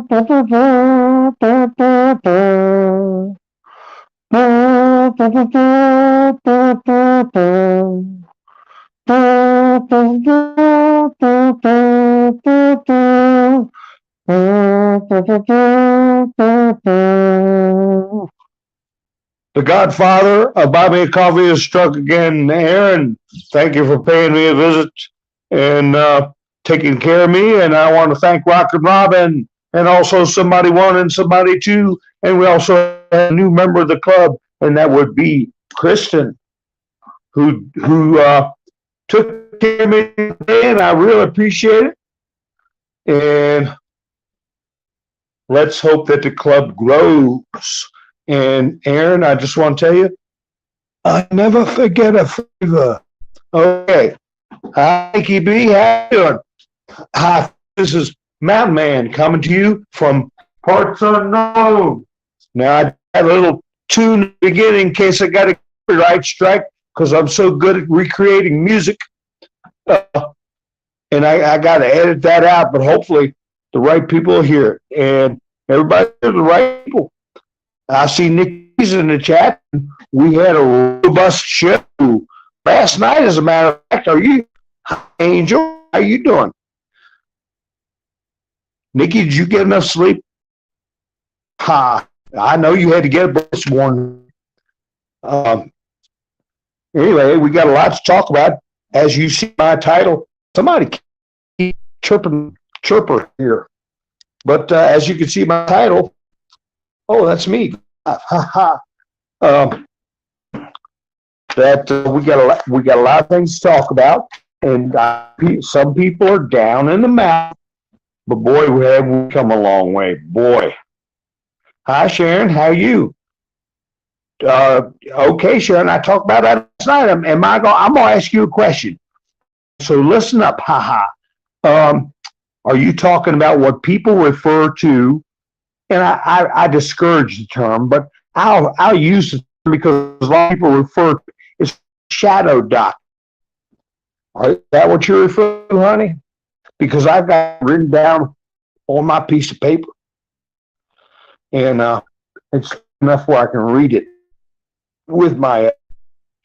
The godfather of Buy Me a Coffee has struck again. Aaron, thank you for paying me a visit and taking care of me. And I want to thank Rock and Robin and also Somebody One and Somebody Two. And we also have a new member of the club, and that would be Kristen, who took care of me today, and I really appreciate it. And let's hope that the club grows. And Aaron, I just want to tell you, I never forget a favor. Okay. Hi, Nikki B. How you doing? Hi, this is Mountain Man coming to you from parts unknown. Now, I had a little tune at the beginning in case I got a copyright strike because I'm so good at recreating music. And I got to edit that out, but hopefully the right people will hear it. And everybody, the right people. I see Nikki's in the chat. We had a robust show last night, as a matter of fact. Are you, Angel? How you doing? Nikki, did you get enough sleep? Ha! I know you had to get up this morning. Anyway, we got a lot to talk about. As you see my title, somebody keep chirper here. But as you can see my title, oh, that's me. That we got a lot of things to talk about, and some people are down in the mouth, but boy, we have come a long way. Boy, hi Sharon, how are you? Okay, Sharon, I talked about that last night. I'm gonna ask you a question. So listen up, are you talking about what people refer to? And I discourage the term, but I'll use it because a lot of people refer to it's shadow doc. Is that what you're referring to, honey? Because I've got it written down on my piece of paper, and it's enough where I can read it with my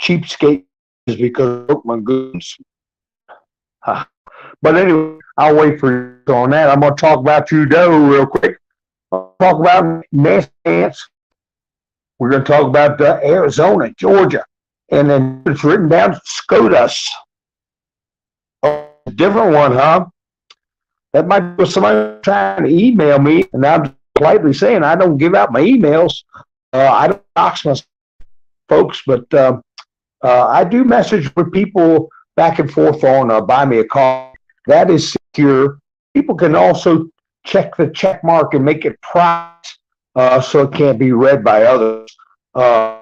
cheapskate because I broke my goods. But anyway, I'll wait for you on that. I'm going to talk about Trudeau real quick. I'll talk about Nance. We're going to talk about Arizona, Georgia, and then it's written down SCOTUS. Oh, a different one, huh? That might be somebody trying to email me, and I'm politely saying I don't give out my emails. I don't dox my folks, but I do message with people back and forth on Buy Me a Coffee. That is secure. People can also check the check mark and make it private so it can't be read by others.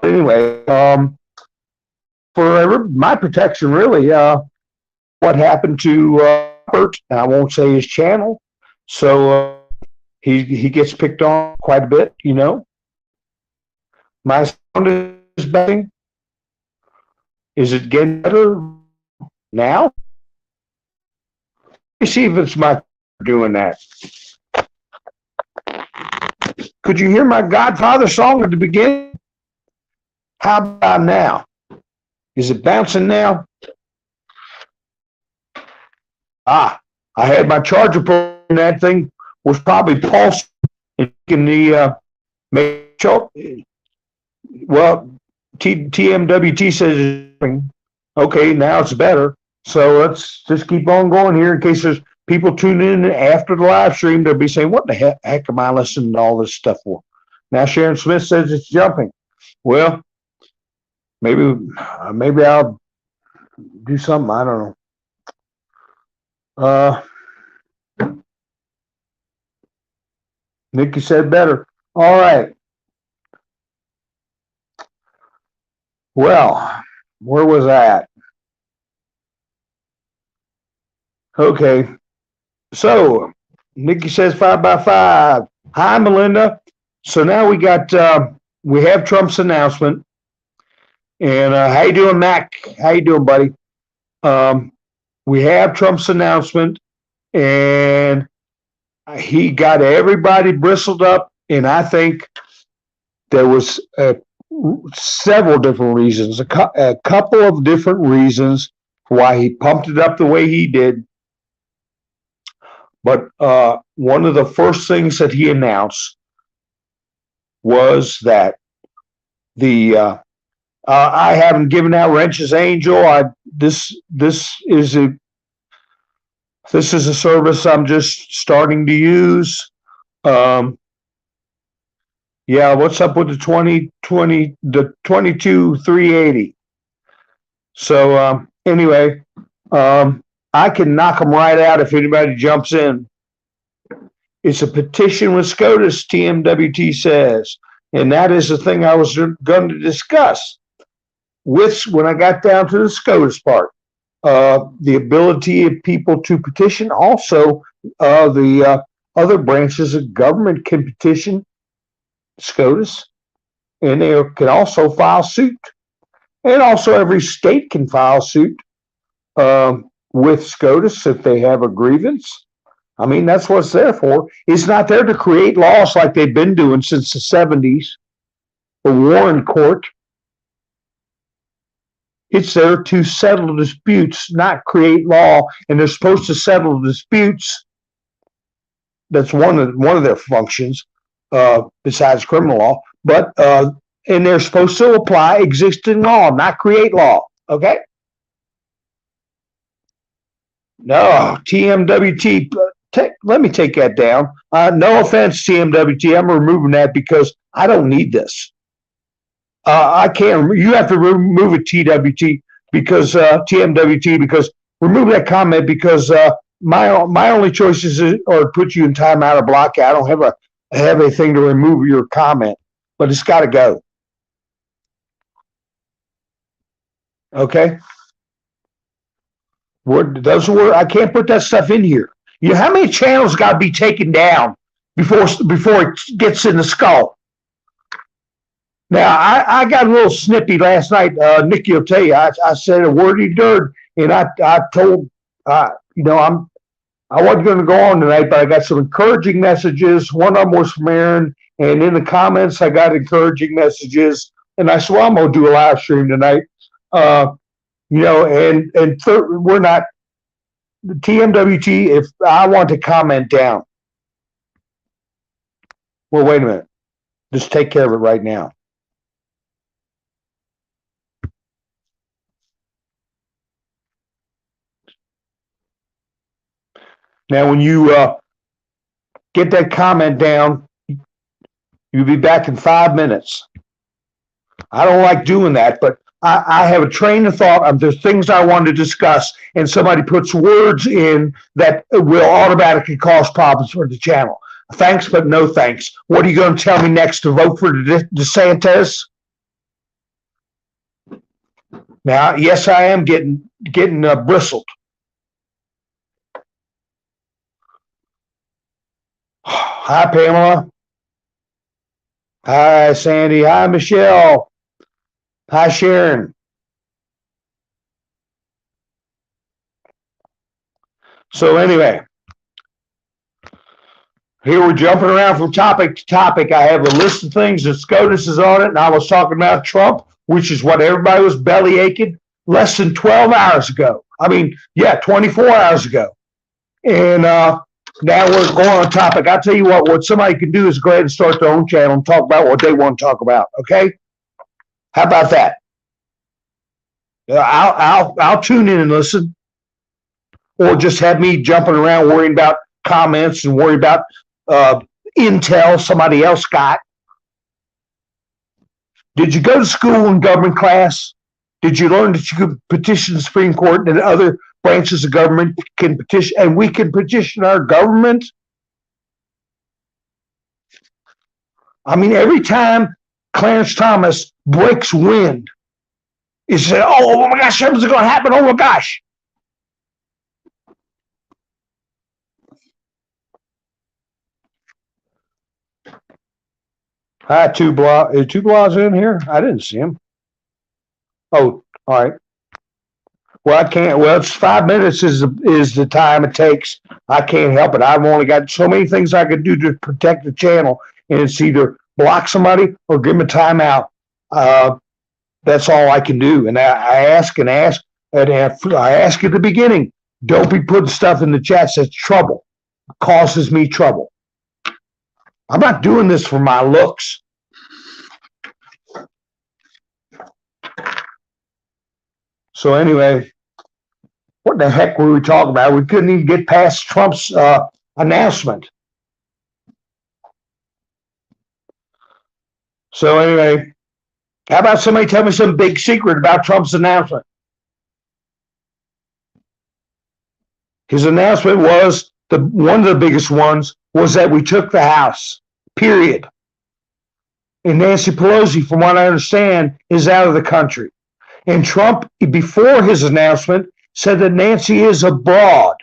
Anyway, for my protection, really, what happened to Robert, I won't say his channel, so he gets picked on quite a bit, you know. My sound is better. Is it getting better now? Let me see if it's my doing that. Could you hear my Godfather song at the beginning? How about now? Is it bouncing now? I had my charger put in that thing, was probably pulsing and making the well, TMWT says, okay, now it's better. So let's just keep on going here in case there's people tuning in after the live stream. They'll be saying, what the heck am I listening to all this stuff for? Now Sharon Smith says it's jumping. Well, maybe I'll do something. I don't know. Nikki said better. All right. Well, where was I at? Okay. So Nikki says 5x5. Hi, Melinda. So now we have Trump's announcement. And how you doing, Mac? How you doing, buddy? We have Trump's announcement, and he got everybody bristled up, and I think there was several different reasons, a couple of different reasons why he pumped it up the way he did. But one of the first things that he announced was that I haven't given out Wrench's Angel. This is a service I'm just starting to use. Yeah, what's up with the 22,380? So anyway, I can knock them right out if anybody jumps in. It's a petition with SCOTUS, TMWT says, and that is the thing I was going to discuss when I got down to the SCOTUS part. The ability of people to petition. Also, the other branches of government can petition SCOTUS, and they can also file suit. And also, every state can file suit with SCOTUS if they have a grievance. I mean, that's what it's there for. It's not there to create laws like they've been doing since the 70s, the Warren Court. It's there to settle disputes, not create law. And they're supposed to settle disputes. That's one of their functions, besides criminal law. But and they're supposed to apply existing law, not create law. Okay? No, TMWT. Let me take that down. No offense, TMWT. I'm removing that because I don't need this. I can't. You have to remove it, TWT, because TMWT, because remove that comment because my only choices are to put you in timeout or block you. I don't have anything to remove your comment, but it's got to go. Okay. I can't put that stuff in here. You know how many channels got to be taken down before it gets in the skull? Now, I got a little snippy last night. Nikki will tell you, I said a wordy dirt, and I told, I wasn't going to go on tonight, but I got some encouraging messages. One of them was from Aaron, and in the comments, I got encouraging messages. And I said, well, I'm going to do a live stream tonight. We're not, the TMWT, if I want to comment down. Well, wait a minute. Just take care of it right now. Now, when you get that comment down, you'll be back in 5 minutes. I don't like doing that, but I have a train of thought. There's things I want to discuss, and somebody puts words in that will automatically cause problems for the channel. Thanks, but no thanks. What are you going to tell me next, to vote for DeSantis? Now, yes, I am getting bristled. Hi, Pamela. Hi, Sandy. Hi, Michelle. Hi, Sharon. So anyway, here we're jumping around from topic to topic. I have a list of things that SCOTUS is on it, and I was talking about Trump, which is what everybody was belly aching less than 12 hours ago. 24 hours ago. And now we're going on topic. I'll tell you what somebody can do is go ahead and start their own channel and talk about what they want to talk about. Okay? How about that? I'll tune in and listen, or just have me jumping around worrying about comments and worry about intel somebody else got. Did you go to school in government class? Did you learn that you could petition the Supreme Court and other branches of government can petition, and we can petition our government? I mean, every time Clarence Thomas breaks wind, he said, oh my gosh, something's going to happen. Oh my gosh. Hi, Is Two Blahs in here? I didn't see him. Oh, all right. Well, I can't. Well, it's 5 minutes is the time it takes. I can't help it. I've only got so many things I could do to protect the channel, and it's either block somebody or give them a timeout. Uh, that's all I can do. And I ask and ask, and I ask at the beginning, don't be putting stuff in the chat that's trouble, causes me trouble. I'm not doing this for my looks. So anyway, what the heck were we talking about? We couldn't even get past Trump's announcement. So anyway, how about somebody tell me some big secret about Trump's announcement? His announcement was one of the biggest ones was that we took the House, period. And Nancy Pelosi, from what I understand, is out of the country. And Trump, before his announcement, said that Nancy is abroad.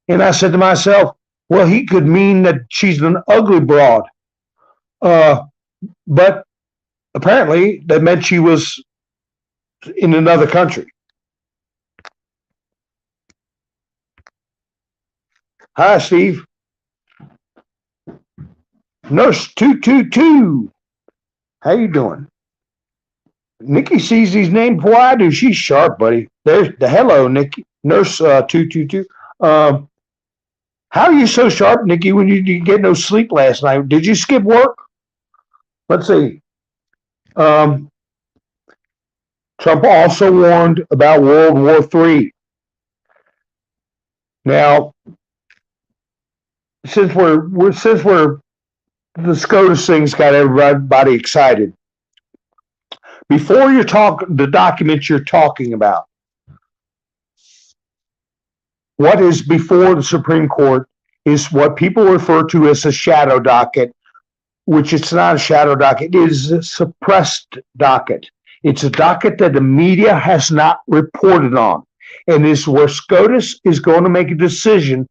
And I said to myself, well, he could mean that she's an ugly broad. But apparently that meant she was in another country. Hi, Steve. Nurse 222. How you doing? Nikki sees these names before I do. She's sharp, buddy. There's the hello, Nikki. Nurse 222. How are you so sharp, Nikki, when you didn't get no sleep last night? Did you skip work? Let's see. Trump also warned about World War III. Now, since the SCOTUS thing's got everybody excited. Before you talk the documents you're talking about, what is before the Supreme Court is what people refer to as a shadow docket, which it's not a shadow docket, it is a suppressed docket. It's a docket that the media has not reported on. And is where SCOTUS is going to make a decision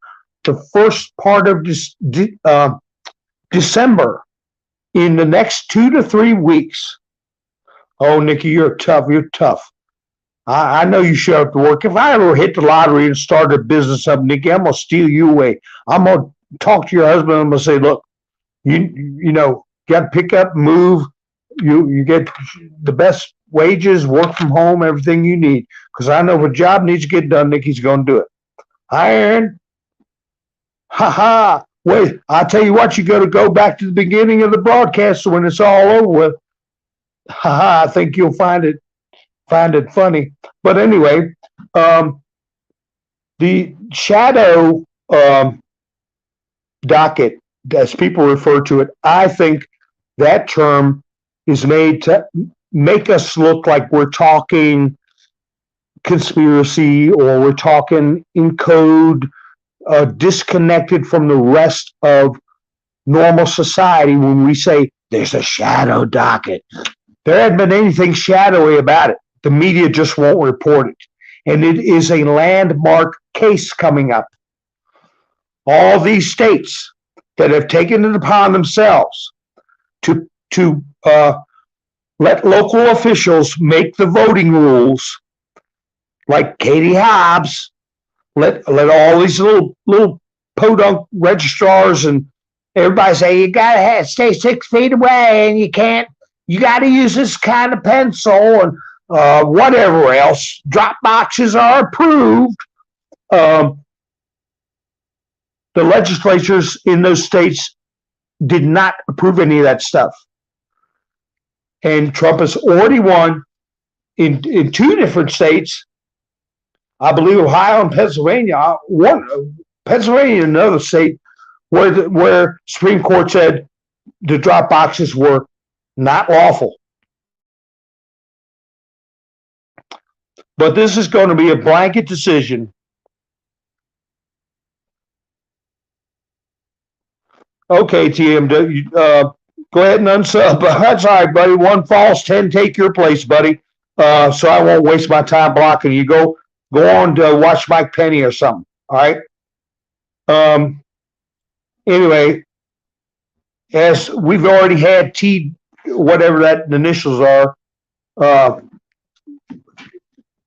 the first part of December, in the next 2 to 3 weeks. Oh, Nikki, you're tough. You're tough. I know you show up to work. If I ever hit the lottery and start a business up, Nikki, I'm going to steal you away. I'm going to talk to your husband and I'm going to say, look, you know, got to pick up, move. You get the best wages, work from home, everything you need. Because I know if a job needs to get done, Nikki's going to do it. Hi, Aaron. Ha ha. Wait, I'll tell you what, you got to go back to the beginning of the broadcast when it's all over with. Ha ha, I think you'll find it funny. But anyway, the shadow docket, as people refer to it, I think that term is made to make us look like we're talking conspiracy or we're talking in code, disconnected from the rest of normal society when we say there's a shadow docket. There hasn't been anything shadowy about it. The media just won't report it. And it is a landmark case coming up. All these states that have taken it upon themselves to let local officials make the voting rules, like Katie Hobbs, let all these little podunk registrars and everybody say you gotta stay 6 feet away and you gotta use this kind of pencil and whatever else. Drop boxes are approved. The legislatures in those states did not approve any of that stuff. And Trump has already won in 2 different states. I believe Ohio and Pennsylvania. Pennsylvania, another state where Supreme Court said the drop boxes were not lawful. But this is going to be a blanket decision. Okay, TM, go ahead and unsub. That's all right, buddy. 1 false, 10 take your place, buddy. So I won't waste my time blocking you. Go on to watch Mike Penny or something. All right. Anyway, as we've already had T, whatever that initials are,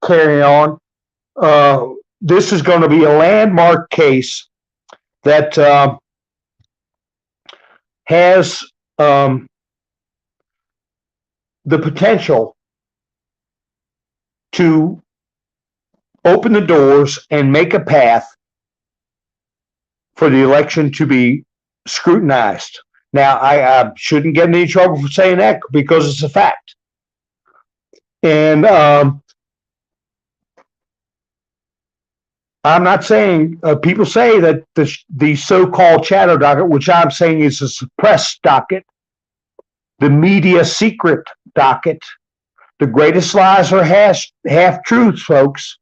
carrying on. this is going to be a landmark case that has the potential to open the doors and make a path for the election to be scrutinized. Now, I shouldn't get in any trouble for saying that because it's a fact. And I'm not saying, people say that the so-called shadow docket, which I'm saying is a suppressed docket, the media secret docket, the greatest lies are half-truths, folks.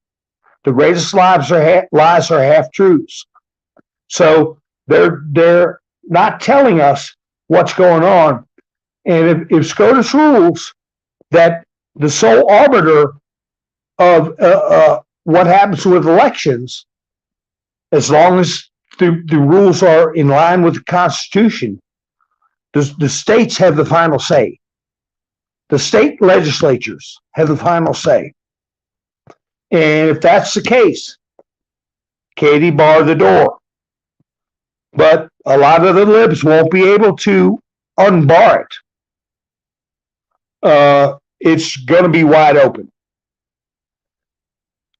The greatest lies are half-truths. So they're not telling us what's going on. And if SCOTUS rules that the sole arbiter of what happens with elections, as long as the rules are in line with the Constitution, the states have the final say. The state legislatures have the final say. And if that's the case, Katie, bar the door. But a lot of the libs won't be able to unbar it. It's going to be wide open.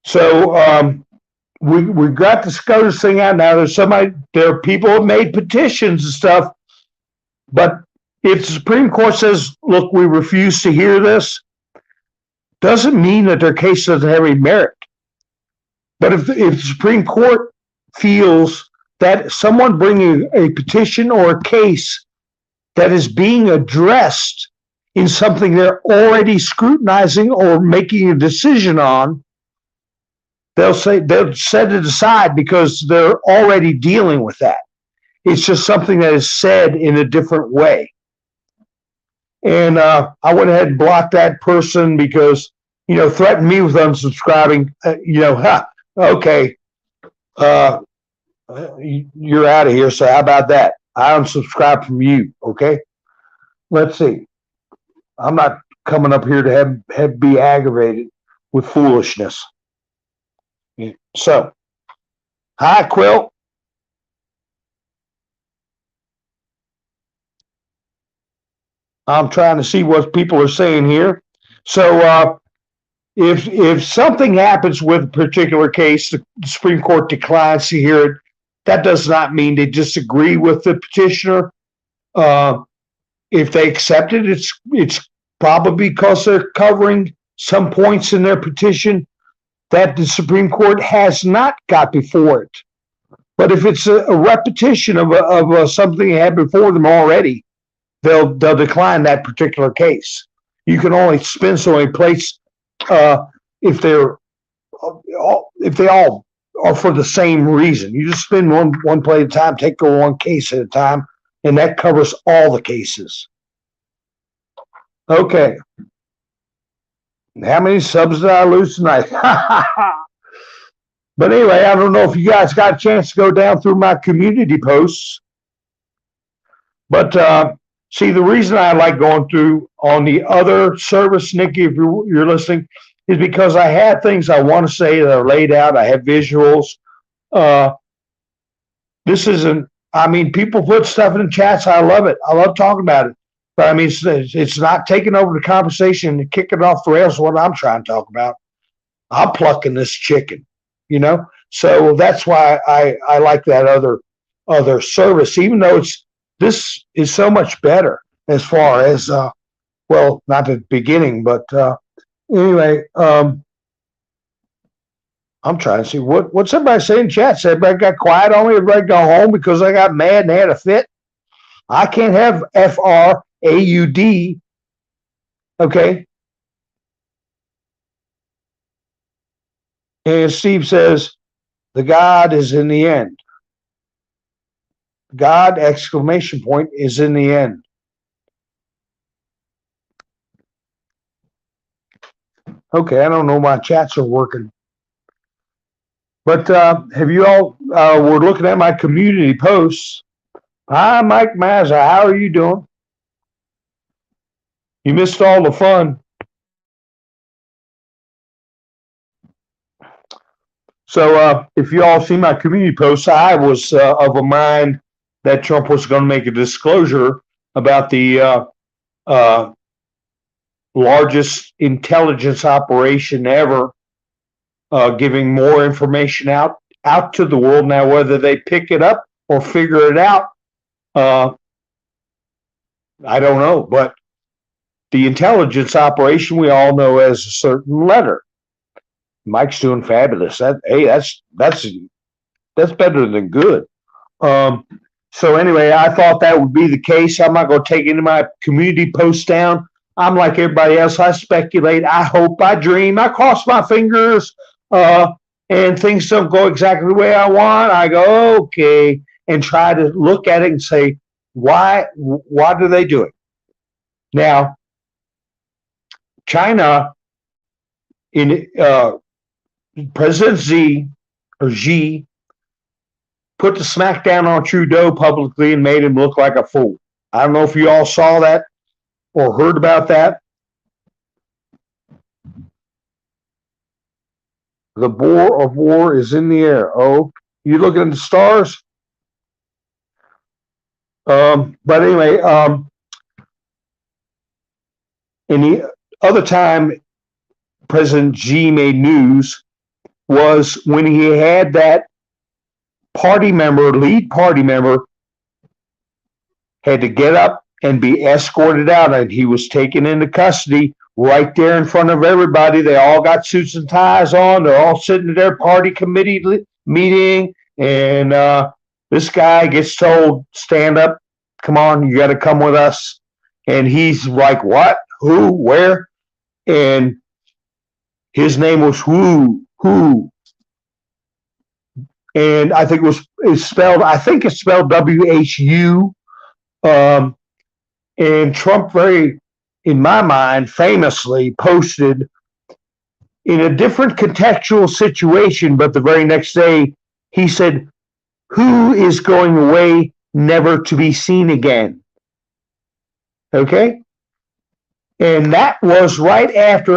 So we got the SCOTUS thing out now. There are people who have made petitions and stuff, but if the Supreme Court says, look, we refuse to hear this, doesn't mean that their case doesn't have any merit. But if the Supreme Court feels that someone bringing a petition or a case that is being addressed in something they're already scrutinizing or making a decision on, they'll set it aside because they're already dealing with that. It's just something that is said in a different way. And I went ahead and blocked that person because, threatened me with unsubscribing. Okay, you're out of here. So how about that? I unsubscribe from you. Okay, let's see. I'm not coming up here to have be aggravated with foolishness. So, hi, Quill. I'm trying to see what people are saying here. So, if something happens with a particular case, the Supreme Court declines to hear it, that does not mean they disagree with the petitioner. If they accept it, it's probably because they're covering some points in their petition that the Supreme Court has not got before it. But if it's a repetition of something that had before them already, they'll decline that particular case. You can only spend so many plates if they all are for the same reason. You just spend one plate at a time, take one case at a time, and that covers all the cases. Okay. How many subs did I lose tonight? But anyway, I don't know if you guys got a chance to go down through my community posts. But see, the reason I like going through on the other service, Nikki, if you're listening, is because I had things I want to say that are laid out. I have visuals. This isn't, people put stuff in the chats. I love it. I love talking about it. But it's not taking over the conversation and kicking off the rails what I'm trying to talk about. I'm plucking this chicken, So that's why I like that other service, even though this is so much better as far as not the beginning, but anyway, I'm trying to see what's everybody saying in chat. Everybody got quiet on me. Everybody go home because I got mad and had a fit. I can't have FRAUD. Okay. And Steve says, the God is in the end. God, exclamation point, is in the end. Okay, I don't know, my chats are working. But have you all, we're looking at my community posts. Hi, Mike Mazza, how are you doing? You missed all the fun. So if you all see my community posts, I was of a mind that Trump was going to make a disclosure about the uh, largest intelligence operation ever, giving more information out to the world. Now, whether they pick it up or figure it out, uh, I don't know. But the intelligence operation we all know as a certain letter. Mike's doing fabulous. That's better than good. Um, so anyway, I thought that would be the case. I'm not going to take any of my community posts down. I'm like everybody else. I speculate. I hope. I dream. I cross my fingers. And things don't go exactly the way I want. I go okay, and try to look at it and say, why do they do it? Now, China in President Xi put the smackdown on Trudeau publicly and made him look like a fool. I don't know if you all saw that or heard about that. The bore of war is in the air. Oh, you looking at the stars? But anyway, and the other time President Xi made news was when he had that lead party member, had to get up and be escorted out, and he was taken into custody right there in front of everybody. They all got suits and ties on. They're all sitting at their party committee meeting, and this guy gets told, stand up, come on, you got to come with us. And he's like, what? Who? Where? And his name was Who. And I think it's spelled WHU. And Trump in my mind, famously posted in a different contextual situation, but the very next day he said, who is going away never to be seen again? Okay? And that was right after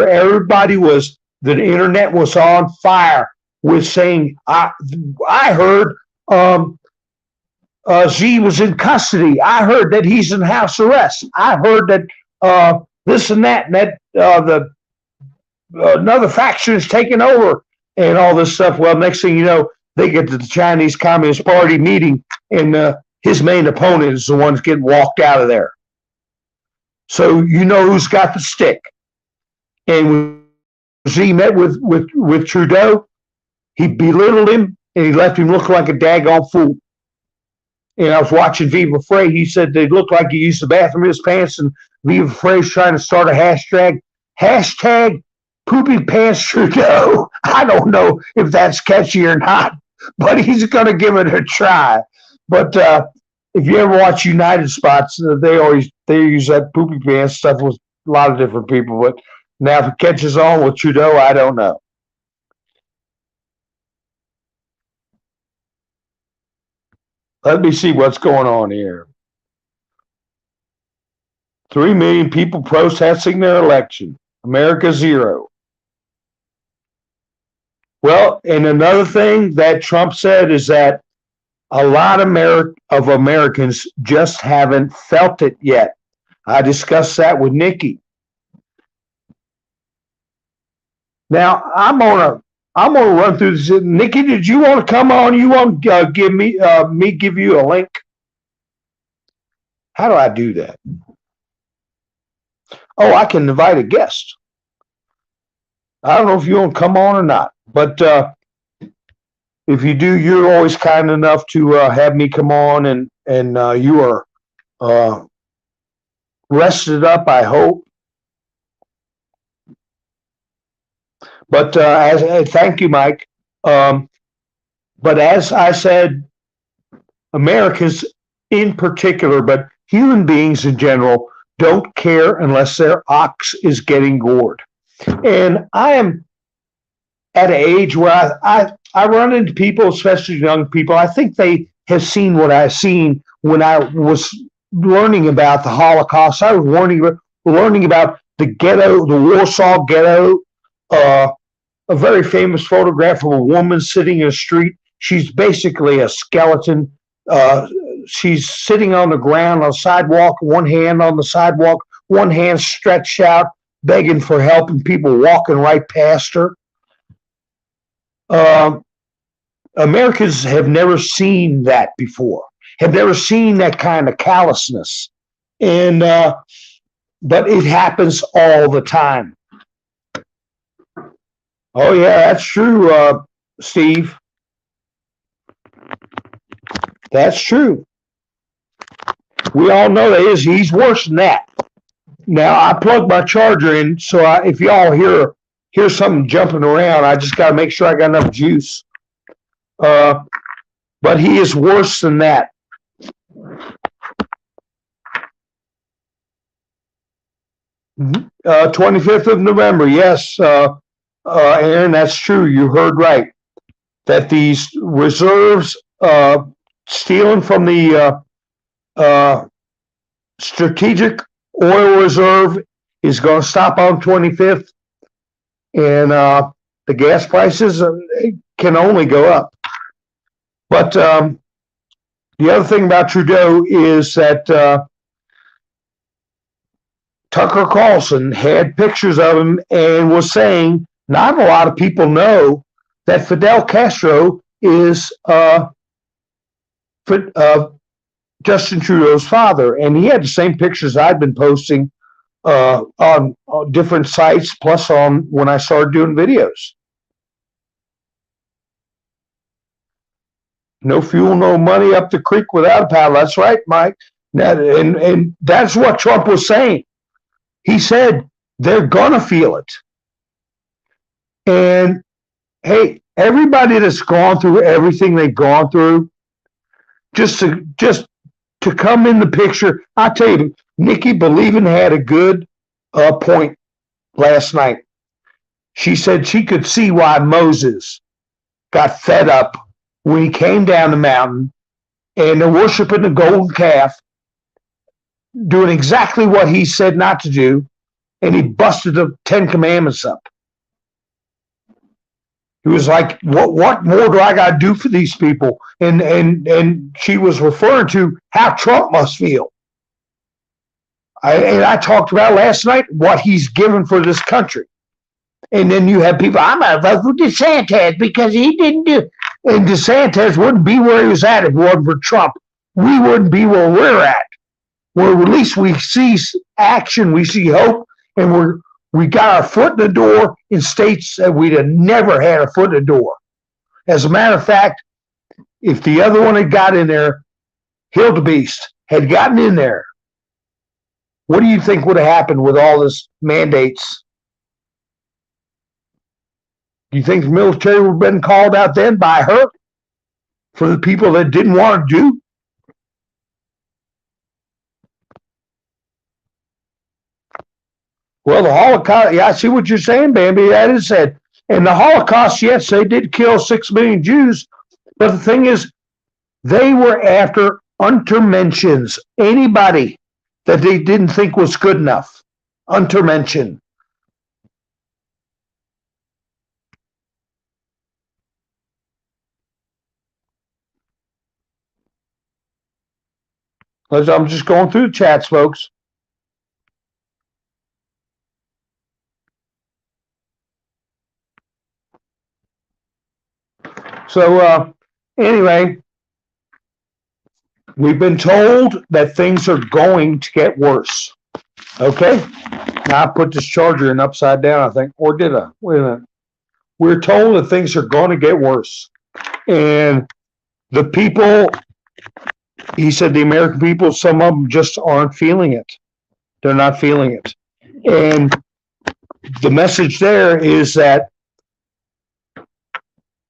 the internet was on fire with saying, I heard Xi was in custody. I heard that he's in house arrest. I heard that this and that, and that another faction is taking over and all this stuff. Well, next thing you know, they get to the Chinese Communist Party meeting, and his main opponent is the one getting walked out of there. So you know who's got the stick. And when Xi met with Trudeau, he belittled him and he left him look like a daggone fool. And I was watching Viva Frey. He said they looked like he used the bathroom in his pants, and Viva Frey's trying to start a hashtag pooping pants Trudeau. I don't know if that's catchy or not, but he's going to give it a try. But if you ever watch United Spots, they use that poopy pants stuff with a lot of different people. But now if it catches on with Trudeau, I don't know. Let me see what's going on here. 3 million people protesting their election. America zero. Well, and another thing that Trump said is that a lot of Americans just haven't felt it yet. I discussed that with Nikki. Now, I'm gonna run through this. Nikki, did you want to come on? You want to give me give you a link? How do I do that? Oh, I can invite a guest. I don't know if you want to come on or not, but if you do, you're always kind enough to have me come on, and you are rested up, I hope. But thank you, Mike. But as I said, Americans in particular, but human beings in general, don't care unless their ox is getting gored. And I am at an age where I run into people, especially young people. I think they have seen what I've seen when I was learning about the Holocaust. I was learning about the ghetto, the Warsaw Ghetto, a very famous photograph of a woman sitting in a street. She's basically a skeleton. She's sitting on the ground on the sidewalk, one hand on the sidewalk, one hand stretched out, begging for help, and people walking right past her. Americans have never seen that before, have never seen that kind of callousness. And but it happens all the time. Oh, yeah, that's true, Steve. That's true. We all know that he's worse than that. Now, I plugged my charger in, so if y'all hear something jumping around, I just got to make sure I got enough juice. But he is worse than that. 25th of November, yes, Aaron, that's true. You heard right. That these reserves, stealing from the strategic oil reserve, is going to stop on 25th, and the gas prices can only go up. But the other thing about Trudeau is that Tucker Carlson had pictures of him and was saying not a lot of people know that Fidel Castro is Justin Trudeau's father, and he had the same pictures I'd been posting on different sites, plus on when I started doing videos. No fuel, no money up the creek without a paddle. That's right, Mike. And that's what Trump was saying. He said they're gonna feel it. And hey, everybody that's gone through everything they've gone through, just to come in the picture, I tell you, Nikki Believin had a good point last night. She said she could see why Moses got fed up when he came down the mountain and they're worshiping the golden calf, doing exactly what he said not to do, and he busted the 10 Commandments up. He was like, what more do I got to do for these people? And she was referring to how Trump must feel. I talked about last night what he's given for this country. And then you have people, I'm going to vote for DeSantis because he didn't do. And DeSantis wouldn't be where he was at if it wasn't for Trump. We wouldn't be where we're at. Where at least we see action, we see hope, and we got our foot in the door in states that we'd have never had a foot in the door. As a matter of fact, if the other one had got in there, Hildebeest had gotten in there, what do you think would have happened with all this mandates? Do you think the military would have been called out then by her for the people that didn't want to do? Well, the Holocaust, yeah, I see what you're saying, Bambi. That is said. And the Holocaust, yes, they did kill 6 million Jews. But the thing is, they were after Untermenschens, anybody that they didn't think was good enough. Untermenschen. I'm just going through the chats, folks. So anyway, we've been told that things are going to get worse. Okay? Now I put this charger in upside down, I think. Or did I? Wait a minute. We're told that things are going to get worse. And the people, he said the American people, some of them just aren't feeling it. They're not feeling it. And the message there is that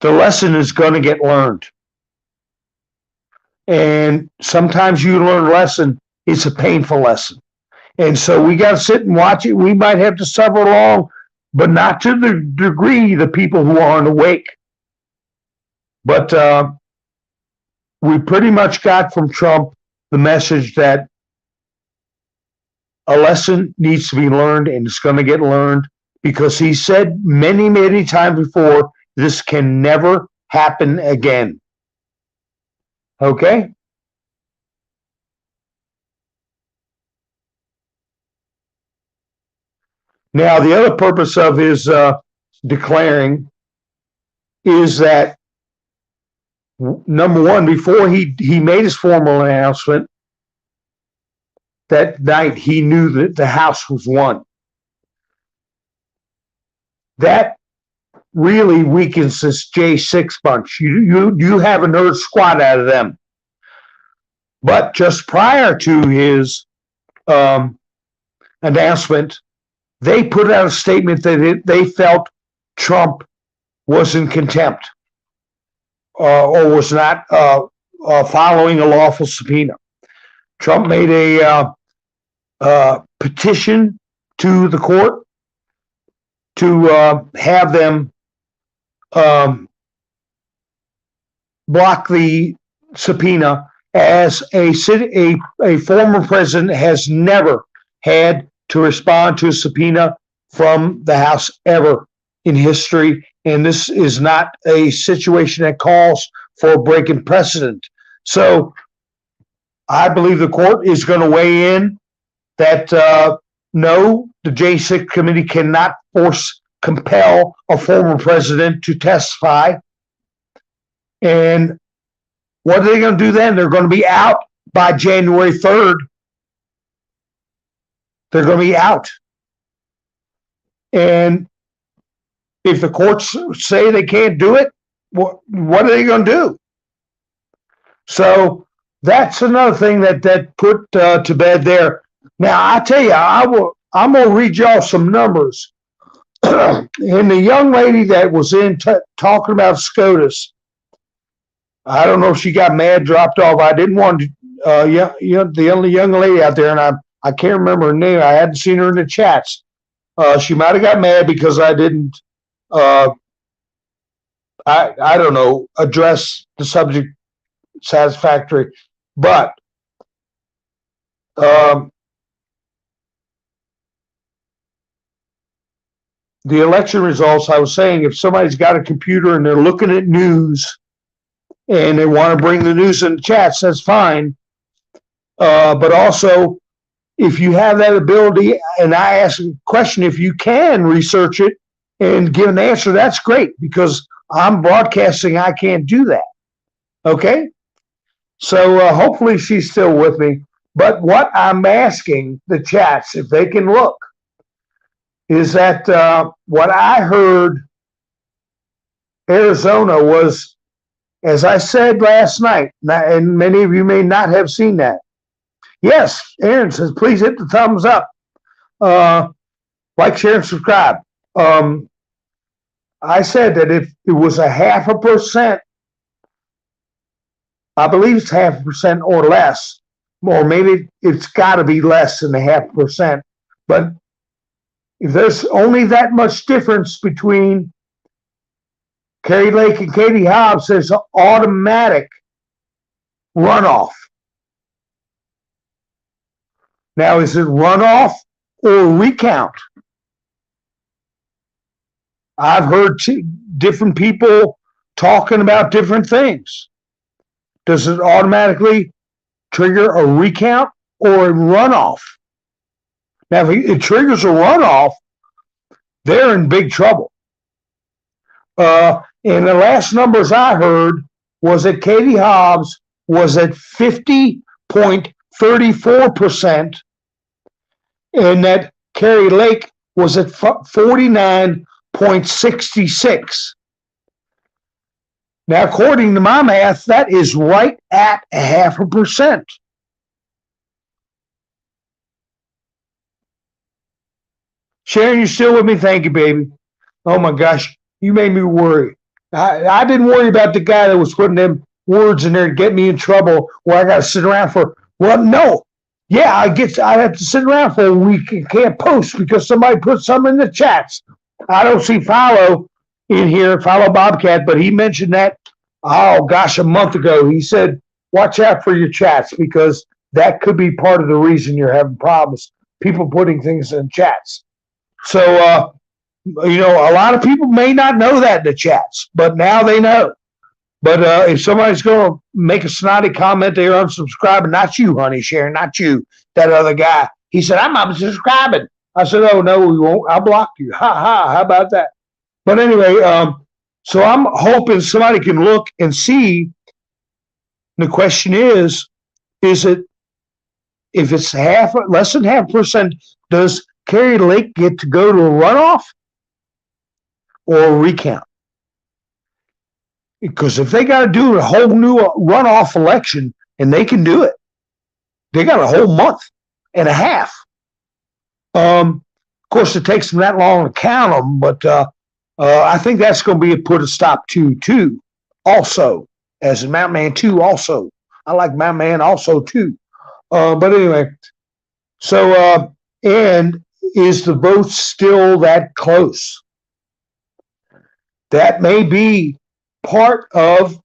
the lesson is going to get learned. And sometimes you learn a lesson, it's a painful lesson. And so we got to sit and watch it. We might have to suffer along, but not to the degree the people who aren't awake. But we pretty much got from Trump the message that a lesson needs to be learned, and it's going to get learned. because he said many, many times before, this can never happen again. Okay? Now, the other purpose of his declaring is that, number one, before he made his formal announcement, that night he knew that the House was won. That really weakens this J6 bunch. You haven't heard squat out of them. But just prior to his announcement, they put out a statement that they felt Trump was in contempt or was not following a lawful subpoena. Trump made a petition to the court to have them block the subpoena, as a former president has never had to respond to a subpoena from the House ever in history, and this is not a situation that calls for breaking precedent. So I believe the court is going to weigh in that no, the J6 committee cannot compel a former president to testify. And what are they going to do then? They're going to be out by January 3rd. They're going to be out. And if the courts say they can't do it, what are they going to do? So that's another thing that put to bed there. Now, I tell you, I'm going to read y'all some numbers. And the young lady that was in talking about SCOTUS, I don't know if she got mad, dropped off. I didn't want to, the only young lady out there, and I can't remember her name. I hadn't seen her in the chats. She might have got mad because I didn't, I don't know, address the subject satisfactory. But the election results, I was saying, if somebody's got a computer and they're looking at news and they want to bring the news in the chats, that's fine. But also, if you have that ability, and I ask a question, if you can research it and give an answer, that's great, because I'm broadcasting, I can't do that. Okay? So hopefully she's still with me. But what I'm asking the chats, if they can look, is that what I heard Arizona was, as I said last night, and many of you may not have seen that. Yes, Aaron says, please hit the thumbs up. Like, share, and subscribe. I said that if it was 0.5%, I believe it's 0.5% or less, or maybe it's got to be less than 0.5%. But if there's only that much difference between Kari Lake and Katie Hobbs, there's an automatic runoff. Now, is it runoff or recount? I've heard different people talking about different things. Does it automatically trigger a recount or a runoff? Now, if it triggers a runoff, they're in big trouble. And the last numbers I heard was that Katie Hobbs was at 50.34%, and that Kari Lake was at 49.66%. Now, according to my math, that is right at 0.5%. Sharon, you still with me? Thank you, baby. Oh my gosh, you made me worry. I didn't worry about the guy that was putting them words in there to get me in trouble where I got to sit around for. Well, no. Yeah, I have to sit around for a week and can't post because somebody put something in the chats. I don't see Follow in here, Follow Bobcat, but he mentioned that, oh gosh, a month ago. He said, watch out for your chats because that could be part of the reason you're having problems. People putting things in chats. So a lot of people may not know that in the chats, but now they know. But if somebody's going to make a snotty comment, they're unsubscribing. Not you, honey, Sharon, not you. That other guy. He said, I'm unsubscribing. I said, oh, no, we won't. I'll block you. Ha, ha. How about that? But anyway, so I'm hoping somebody can look and see. The question is it, if it's less than 0.5%, does Kari Lake get to go to a runoff or a recount? Because if they got to do a whole new runoff election, and they can do it, they got a whole month and a half. Of course, it takes them that long to count them, but I think that's going to be put a stop to too. Also, as Mountain Man 2, also I like Mountain Man also too. But anyway, so and is the vote still that close? That may be part of.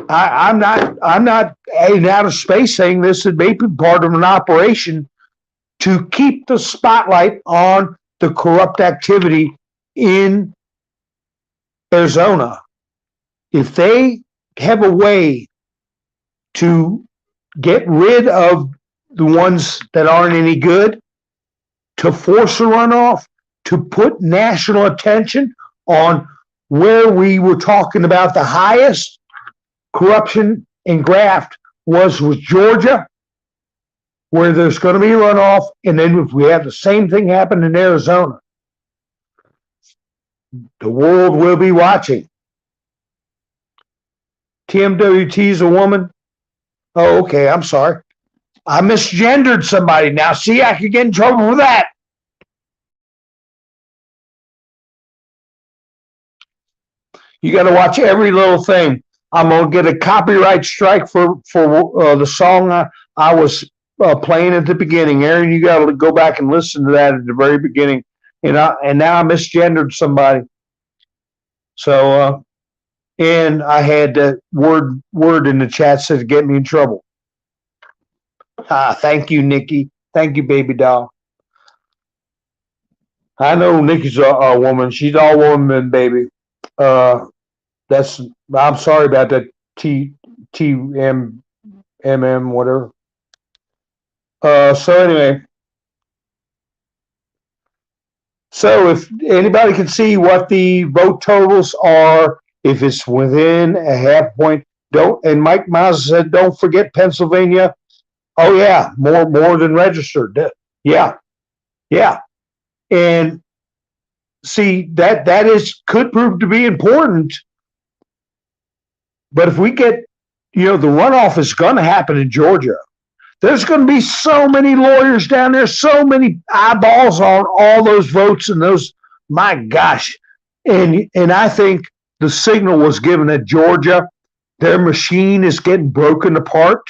I'm not in outer space saying this. It may be part of an operation to keep the spotlight on the corrupt activity in Arizona. If they have a way to get rid of the ones that aren't any good, to force a runoff, to put national attention on where we were talking about the highest corruption and graft was with Georgia, where there's going to be a runoff, and then if we have the same thing happen in Arizona, the world will be watching. TMWT is a woman. Oh, okay, I'm sorry. I misgendered somebody. Now, see, I could get in trouble for that. You got to watch every little thing. I'm going to get a copyright strike for the song I was playing at the beginning. Aaron, you got to go back and listen to that at the very beginning. And now I misgendered somebody. So, and I had that word in the chat said to get me in trouble. Thank you, Nikki. Thank you, baby doll. I know Nikki's a woman. She's all woman, baby. I'm sorry about that. TMMM, whatever. So anyway, so if anybody can see what the vote totals are, if it's within a half point, and Mike Miles said, don't forget Pennsylvania. Oh yeah, more than registered. Yeah. And see, that could prove to be important. But if we get, the runoff is going to happen in Georgia. There's going to be so many lawyers down there, so many eyeballs on all those votes and those, my gosh. And I think the signal was given at Georgia. Their machine is getting broken apart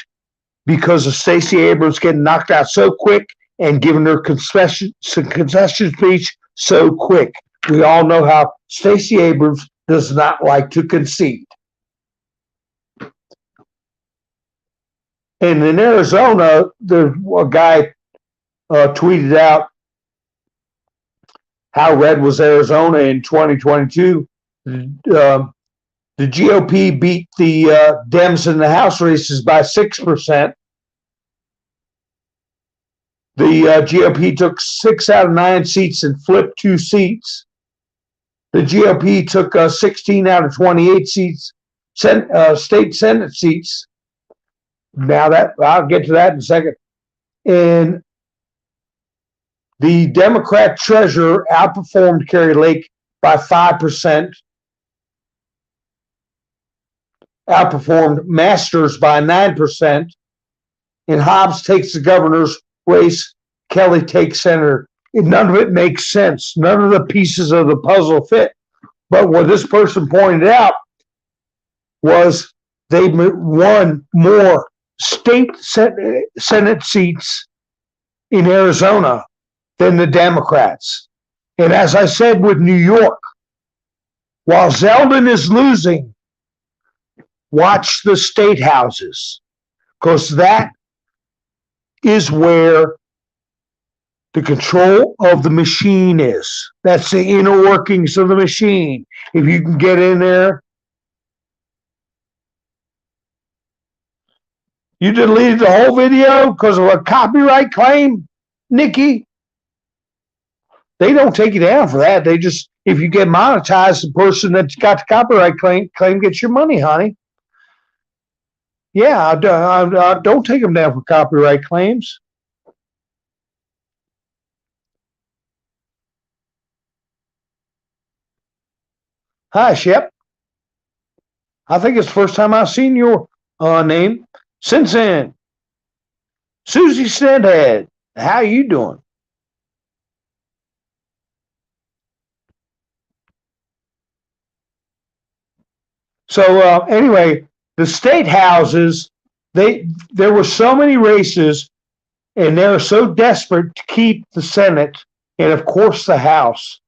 because of Stacey Abrams getting knocked out so quick and giving her concession speech so quick. We all know how Stacey Abrams does not like to concede. And in Arizona, there's a guy tweeted out how red was Arizona in 2022. The GOP beat the Dems in the House races by 6%. The GOP took 6 out of 9 seats and flipped 2 seats. The GOP took 16 out of 28 seats, state Senate seats. Now that I'll get to that in a second. And the Democrat treasurer outperformed Kari Lake by 5%, outperformed Masters by 9%, and Hobbs takes the governor's race. Kelly takes senator. None of it makes sense. None of the pieces of the puzzle fit. But what this person pointed out was they won more state Senate seats in Arizona than the Democrats. And as I said with New York, while Zeldin is losing, watch the state houses, because that is where the control of the machine is. That's the inner workings of the machine. If you can get in there, you deleted the whole video because of a copyright claim, Nikki. They don't take you down for that. They just, if you get monetized, the person that's got the copyright claim gets your money, honey. Yeah, I don't take them down for copyright claims. Hi, Shep. I think it's the first time I've seen your name since then. Susie Snedhead, how you doing? So anyway, the state houses, there were so many races, and they were so desperate to keep the Senate and of course the House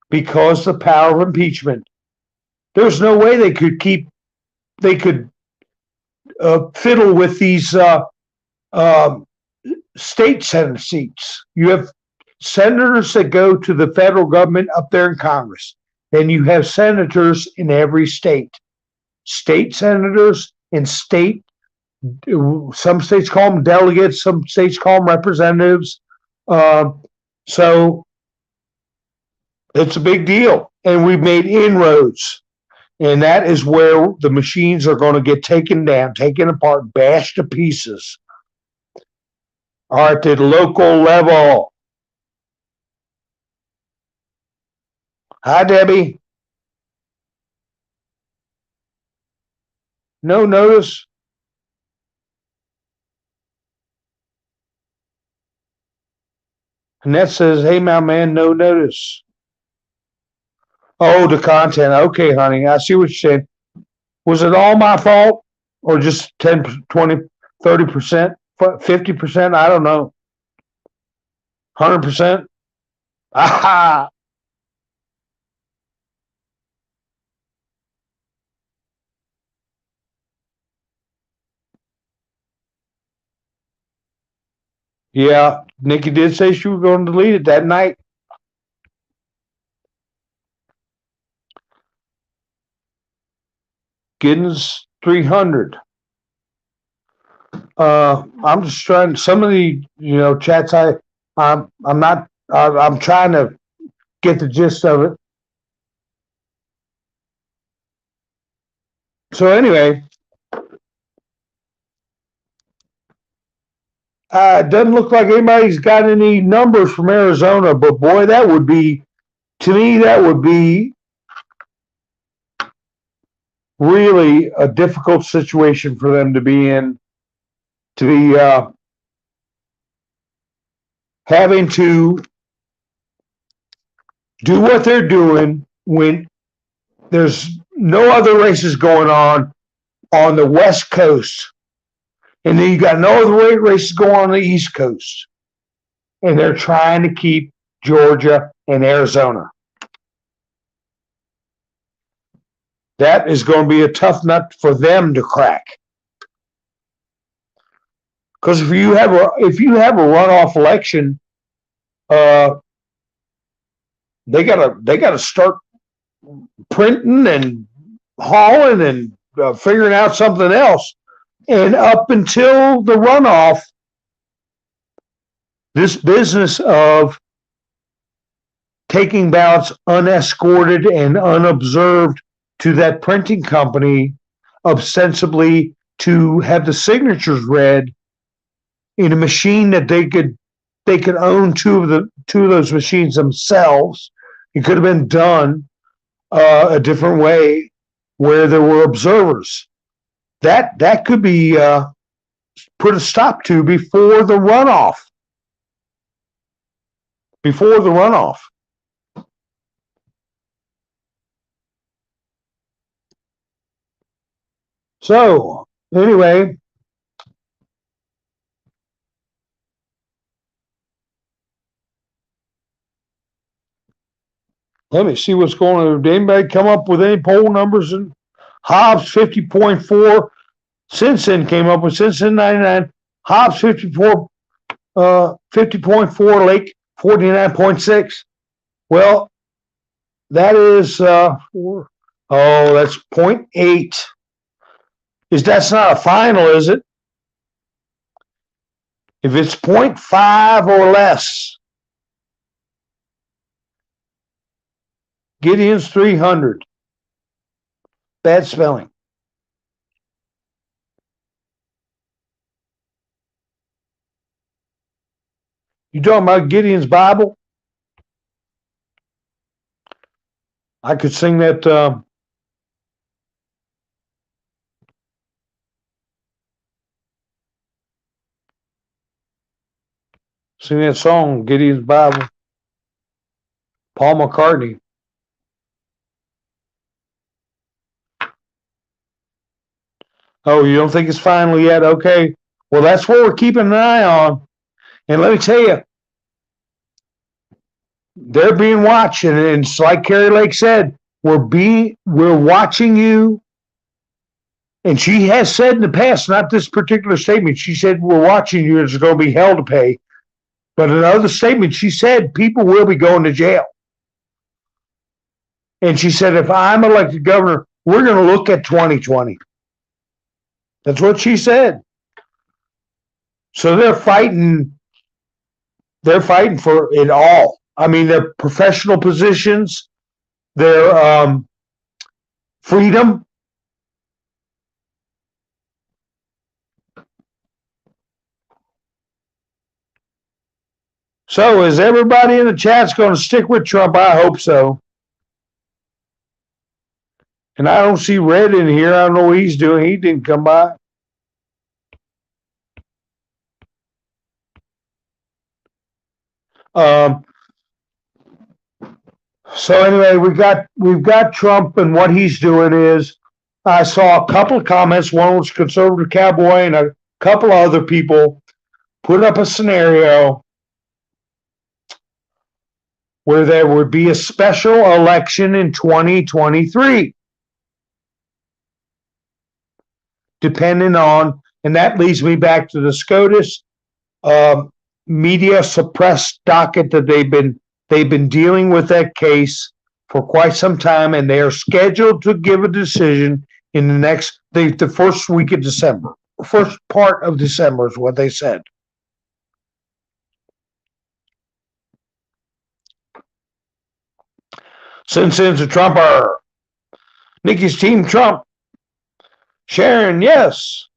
because the power of impeachment. There's no way they could fiddle with these state Senate seats. You have senators that go to the federal government up there in Congress. Then you have senators in every state. State senators and some states call them delegates, some states call them representatives. So it's a big deal. And we've made inroads. And that is where the machines are going to get taken down, taken apart, bashed to pieces. All right, at the local level. Hi, Debbie. No notice. Annette says, hey, my man, no notice. Oh, the content. Okay, honey, I see what you're saying. Was it all my fault or just 10, 20, 30%, 50%? I don't know. 100%? Aha! Yeah, Nikki did say she was going to delete it that night. Giddens 300. I'm just trying. Some of the chats I'm trying to get the gist of it. So anyway, it doesn't look like anybody's got any numbers from Arizona, but boy, that would be, to me, that would be really a difficult situation for them to be in, to be having to do what they're doing when there's no other races going on the West Coast. And then you got no other races going on the East Coast. And they're trying to keep Georgia and Arizona. That is going to be a tough nut for them to crack. Because if you have a runoff election, they gotta start printing and hauling and figuring out something else. And up until the runoff, this business of taking ballots unescorted and unobserved to that printing company, ostensibly to have the signatures read in a machine that they could own two of those machines themselves. It could have been done a different way where there were observers. That could be put a stop to before the runoff. Before the runoff. So, anyway, let me see what's going on. Did anybody come up with any poll numbers? And Hobbs 50.4. Simpson came up with Simpson 99. Hobbs 50.4. Lake 49.6. Well, that is that's 0.8. That's not a final, is it? If it's 0.5 or less, Gideon's 300. Bad spelling. You talking about Gideon's Bible? I could sing that. Sing that song, Gideon's Bible. Paul McCartney. Oh, you don't think it's final yet? Okay. Well, that's what we're keeping an eye on. And let me tell you, they're being watched, and it's like Carrie Lake said, we're watching you. And she has said in the past, not this particular statement, she said, we're watching you, and it's going to be hell to pay. But in another statement, she said, people will be going to jail. And she said, if I'm elected governor, we're going to look at 2020. That's what she said. So they're fighting for it all. I mean, their professional positions, their freedom. So is everybody in the chat's going to stick with Trump? I hope so. And I don't see Red in here. I don't know what he's doing. He didn't come by. So anyway, we've got Trump, and what he's doing is, I saw a couple of comments. One was Conservative Cowboy, and a couple of other people put up a scenario where there would be a special election in 2023, depending on, and that leads me back to the SCOTUS media suppressed docket that they've been dealing with that case for quite some time, and they are scheduled to give a decision in the first week of December. First part of December is what they said. Citizens of Trump are Nikki's team Trump. Sharon, yes.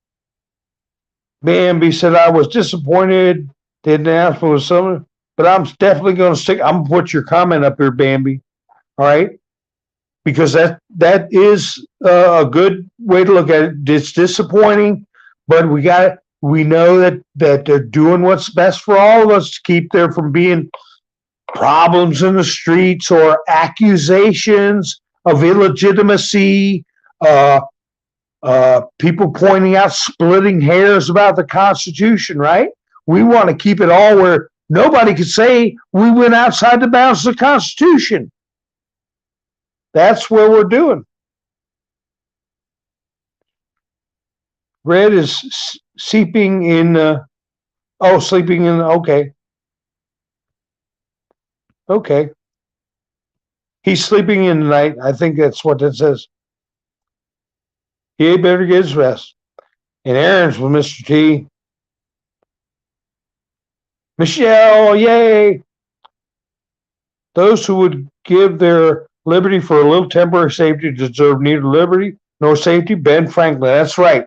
BMB said, I was disappointed the announcement was something, but I'm definitely going to stick. I'm going to put your comment up here, Bambi. All right? Because that is a good way to look at it. It's disappointing, but we know that they're doing what's best for all of us to keep there from being problems in the streets or accusations of illegitimacy, people pointing out splitting hairs about the Constitution, right? We want to keep it all where nobody could say we went outside the bounds of the Constitution. That's where we're doing. Red is sleeping in, okay. Okay. He's sleeping in tonight. I think that's what that says. He better get his rest. And Aaron's with Mr. T. Michelle, yay. Those who would give their liberty for a little temporary safety deserve neither liberty nor safety. Ben Franklin, that's right.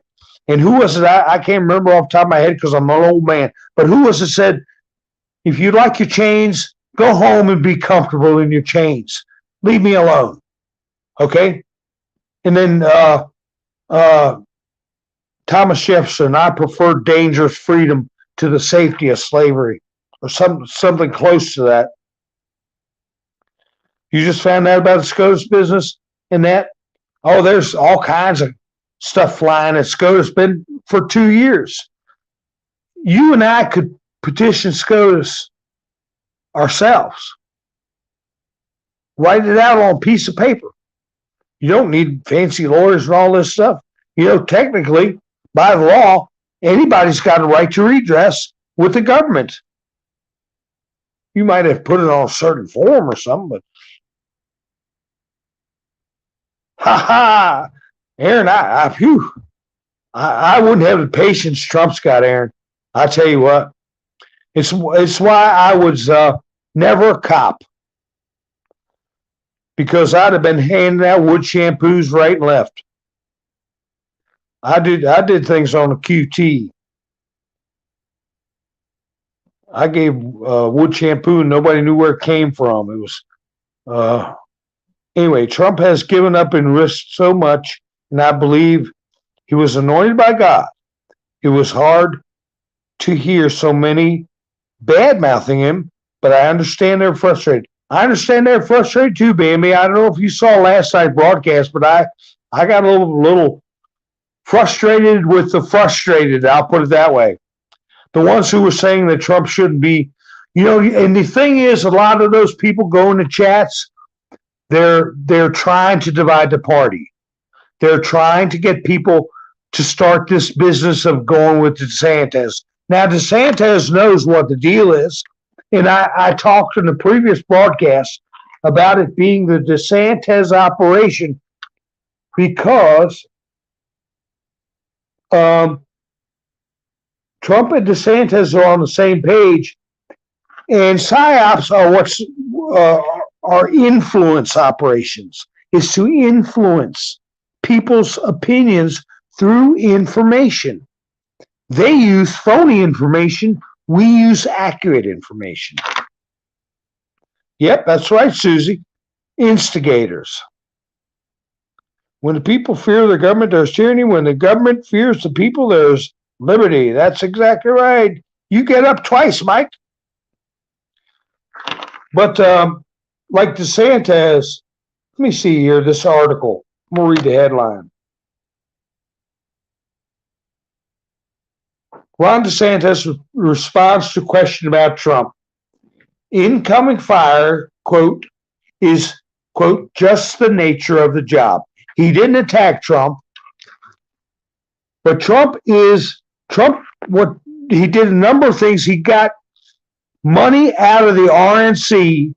And who was it? I can't remember off the top of my head because I'm an old man. But who was it said, if you like your chains, go home and be comfortable in your chains. Leave me alone. Okay? And then Thomas Jefferson, I prefer dangerous freedom to the safety of slavery, or something close to that. You just found out about the SCOTUS business and that? Oh, there's all kinds of stuff flying at SCOTUS, been for 2 years. You and I could petition SCOTUS ourselves. Write it out on a piece of paper. You don't need fancy lawyers and all this stuff. You know, technically, by the law, anybody's got a right to redress with the government. You might have put it on a certain form or something, but Aaron, I wouldn't have the patience Trump's got, Aaron. I tell you what, it's why I was never a cop, because I'd have been handing out wood shampoos right and left. I did things on a QT. I gave wood shampoo and nobody knew where it came from. It was anyway. Trump has given up and risked so much, and I believe he was anointed by God. It was hard to hear so many bad mouthing him, but I understand they're frustrated. I understand they're frustrated too, Bambi. I don't know if you saw last night's broadcast, but I got a little frustrated with the frustrated. I'll put it that way. The ones who were saying that Trump shouldn't be, and the thing is, a lot of those people go into chats. They're trying to divide the party. They're trying to get people to start this business of going with DeSantis. Now, DeSantis knows what the deal is, and I talked in the previous broadcast about it being the DeSantis operation because Trump and DeSantis are on the same page, and psyops are influence operations. Is to influence people's opinions through information. They use phony information. We use accurate information. Yep, that's right, Susie. Instigators. When the people fear the government, there's tyranny. When the government fears the people, there's liberty. That's exactly right. You get up twice, Mike. But like DeSantis, let me see here, this article. I'm going to read the headline. Ron DeSantis responds to question about Trump. Incoming fire, quote, is, quote, just the nature of the job. He didn't attack Trump, but Trump, what he did a number of things. He got money out of the RNC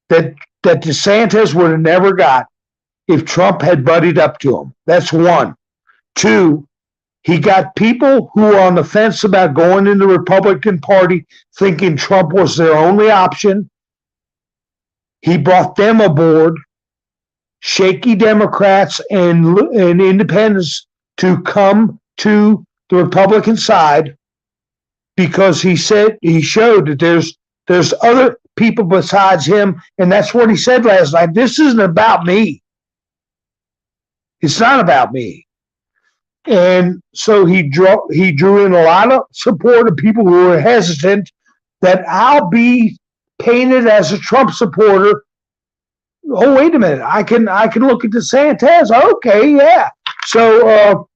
that DeSantis would have never got if Trump had buddied up to him. That's one. Two, he got people who were on the fence about going in the Republican Party thinking Trump was their only option. He brought them aboard, shaky Democrats and independents, to come to the Republican side because he showed that there's other people besides him, and that's what he said last night. This isn't about me. It's not about me. And so he drew in a lot of support of people who were hesitant that I'll be painted as a Trump supporter. Oh, wait a minute. I can look at DeSantis. Okay, yeah. So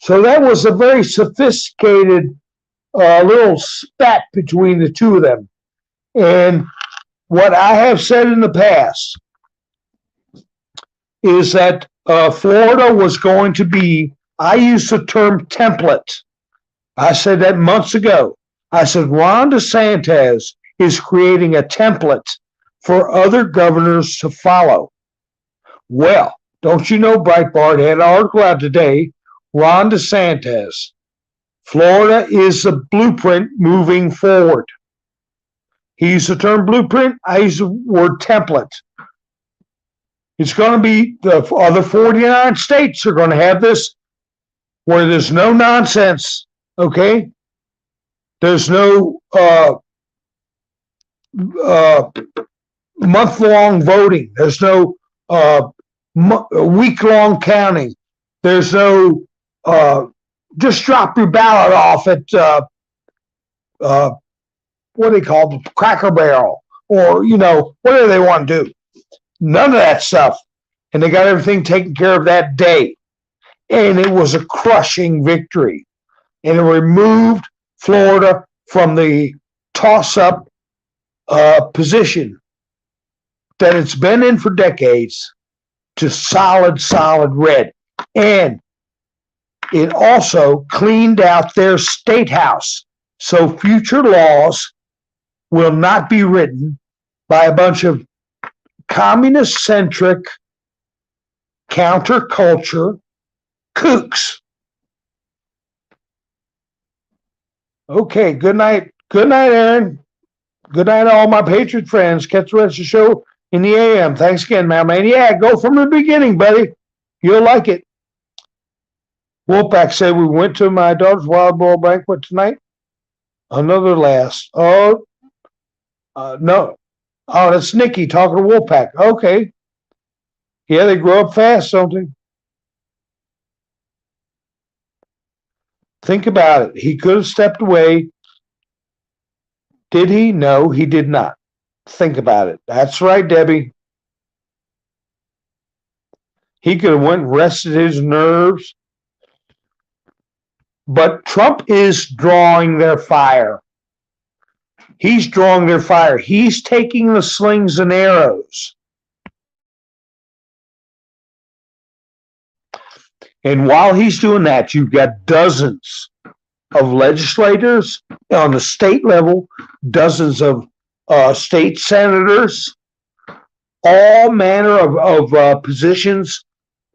that was a very sophisticated little spat between the two of them. And what I have said in the past is that Florida was going to be, I used the term template. I said that months ago. I said Ron DeSantis is creating a template for other governors to follow. Well, don't you know, Breitbart had an article out today, Ron DeSantis, Florida is the blueprint moving forward. He used the term blueprint. I use the word template. It's going to be the other 49 states are going to have this where there's no nonsense, okay? There's no month-long voting. There's no week-long counting. There's no just drop your ballot off at what do they call the Cracker Barrel, or whatever they want to do. None of that stuff, and they got everything taken care of that day, and it was a crushing victory, and it removed Florida from the toss-up position that it's been in for decades to solid red. And it also cleaned out their state house. So future laws will not be written by a bunch of communist-centric counterculture kooks. Okay, good night. Good night, Aaron. Good night, all my Patriot friends. Catch the rest of the show in the AM. Thanks again, man. Yeah, go from the beginning, buddy. You'll like it. Wolfpack said we went to my daughter's wild boar banquet tonight. Another last. Oh, no. Oh, that's Nikki talking to Wolfpack. Okay. Yeah, they grow up fast, don't they? Think about it. He could have stepped away. Did he? No, he did not. Think about it. That's right, Debbie. He could have went and rested his nerves. But Trump is drawing their fire. He's drawing their fire. He's taking the slings and arrows. And while he's doing that, you've got dozens of legislators on the state level, dozens of state senators, all manner of positions,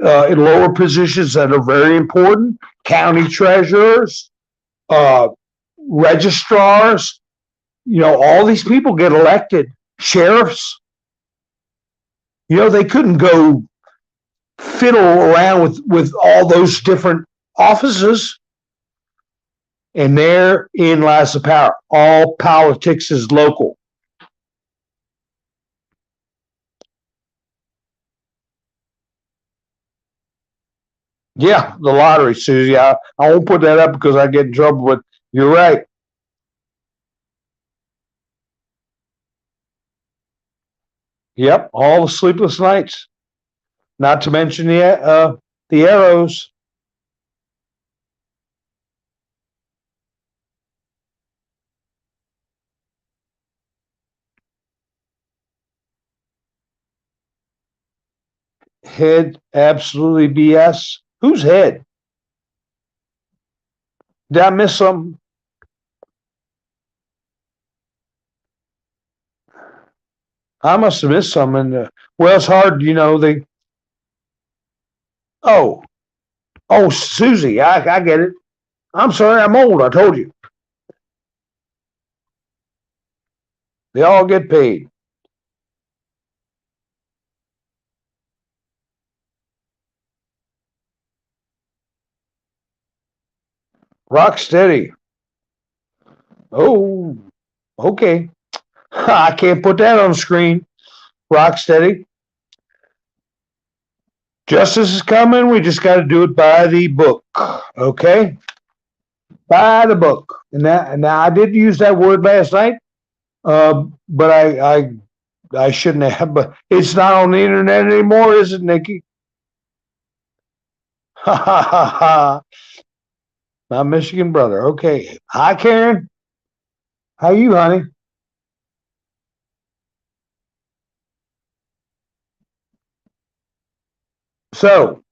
in lower positions that are very important, county treasurers, registrars, all these people get elected, sheriffs. They couldn't go fiddle around with all those different offices. And therein lies the power. All politics is local. Yeah, the lottery, Susie. I won't put that up because I get in trouble, but you're right. Yep, all the sleepless nights. Not to mention the arrows. Head, absolutely BS. Whose head? Did I miss something? I must have missed something. Well, it's hard, they. Oh, Susie, I get it. I'm sorry, I'm old. I told you. They all get paid. Rock steady. Oh, okay. I can't put that on the screen. Rock steady. Justice is coming. We just got to do it by the book. Okay? By the book. And now I did use that word last night, but I shouldn't have. But it's not on the internet anymore, is it, Nikki? Ha ha ha ha. My Michigan brother. Okay. Hi, Karen. How you, honey? So,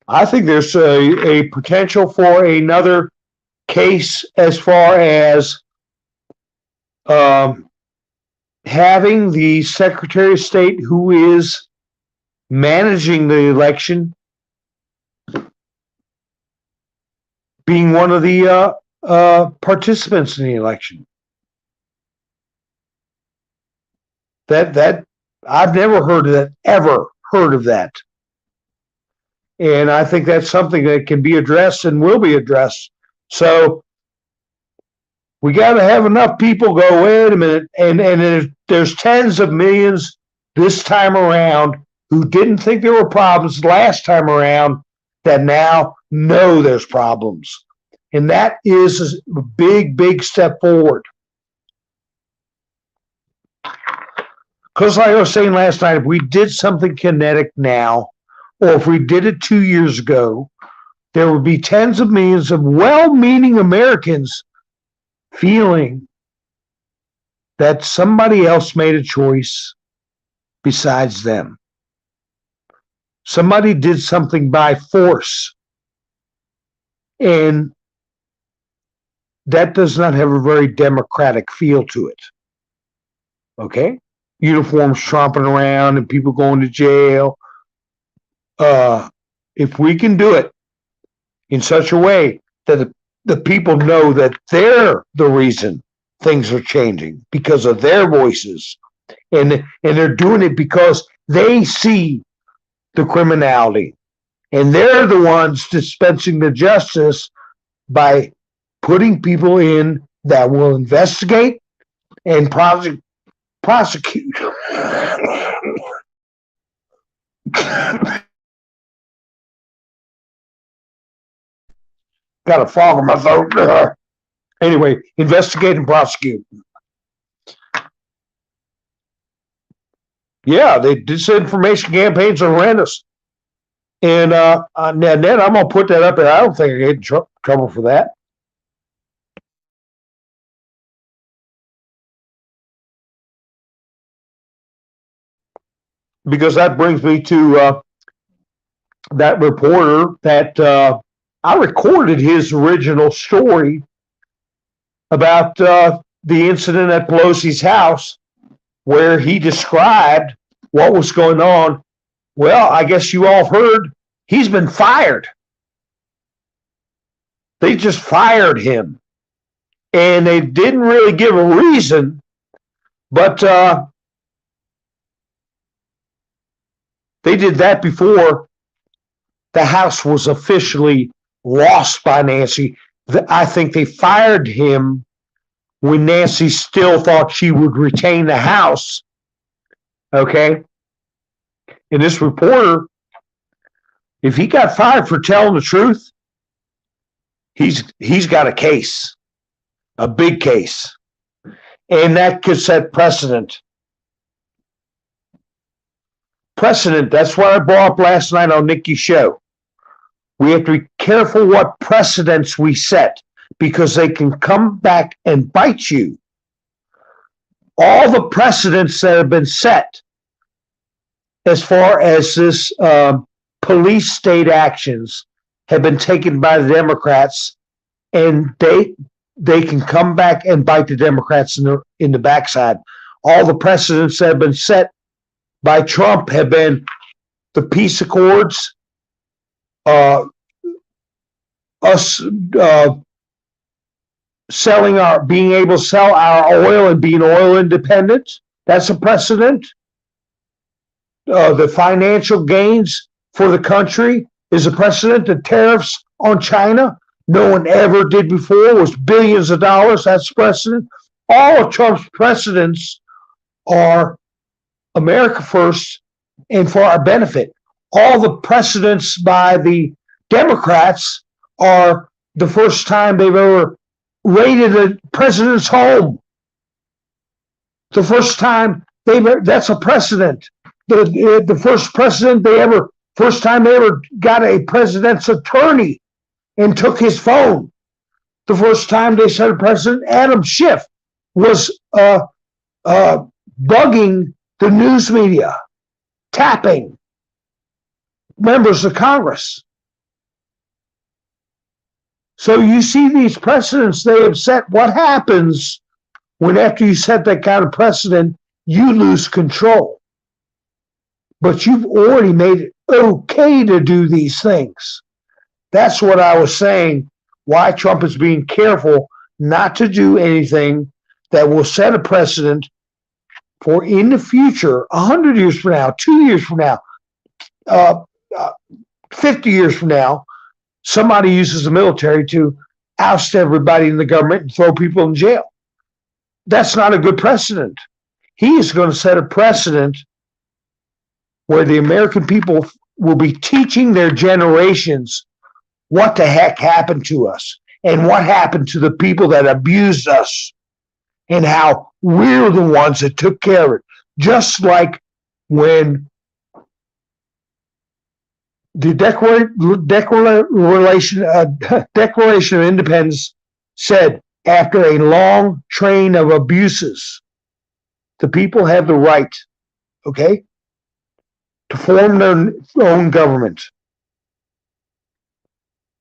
I think there's a potential for another case as far as having the Secretary of State who is managing the election being one of the participants in the election. That I've never heard of that, ever heard of that. And I think that's something that can be addressed and will be addressed. So we got to have enough people go, wait a minute, and there's tens of millions this time around who didn't think there were problems last time around that now know there's problems. And that is a big, big step forward. Because like I was saying last night, if we did something kinetic now, or if we did it 2 years ago, there would be tens of millions of well-meaning Americans feeling that somebody else made a choice besides them. Somebody did something by force. And that does not have a very democratic feel to it. Okay? Uniforms tromping around and people going to jail. If we can do it in such a way that the people know that they're the reason things are changing because of their voices, and they're doing it because they see the criminality, and they're the ones dispensing the justice by putting people in that will investigate and prosecute. Got a fog in my throat. Anyway, investigate and prosecute. Yeah, the disinformation campaigns are horrendous. And Ned, I'm going to put that up there. I don't think I get in trouble for that. Because that brings me to that reporter that I recorded his original story about the incident at Pelosi's house where he described what was going on. Well, I guess you all heard he's been fired. They just fired him. And they didn't really give a reason, but they did that before the House was officially lost by Nancy. I think they fired him when Nancy still thought she would retain the House. Okay? And this reporter, if he got fired for telling the truth, he's got a case, a big case. And that could set precedent. That's what I brought up last night on Nikki's show. We have to be careful what precedents we set because they can come back and bite you. All the precedents that have been set as far as this police state actions have been taken by the Democrats, and they can come back and bite the Democrats in the backside. All the precedents that have been set by Trump have been the peace accords, us being able to sell our oil and being oil independent. That's a precedent. The financial gains for the country is a precedent. The tariffs on China, no one ever did before, was billions of dollars. That's precedent. All of Trump's precedents are America first and for our benefit. All the precedents by the Democrats are the first time they've ever raided a president's home. The first time that's a precedent. The first time they ever got a president's attorney and took his phone. The first time they set a precedent, Adam Schiff was bugging the news media, tapping members of Congress. So you see these precedents they have set. What happens when after you set that kind of precedent, you lose control? But you've already made it okay to do these things. That's what I was saying, why Trump is being careful not to do anything that will set a precedent for in the future, 100 years from now, 2 years from now, 50 years from now, somebody uses the military to oust everybody in the government and throw people in jail. That's not a good precedent. He is going to set a precedent where the American people will be teaching their generations what the heck happened to us and what happened to the people that abused us and how we're the ones that took care of it. Just like when the Declaration of Independence said, after a long train of abuses, the people have the right, okay, to form their own government.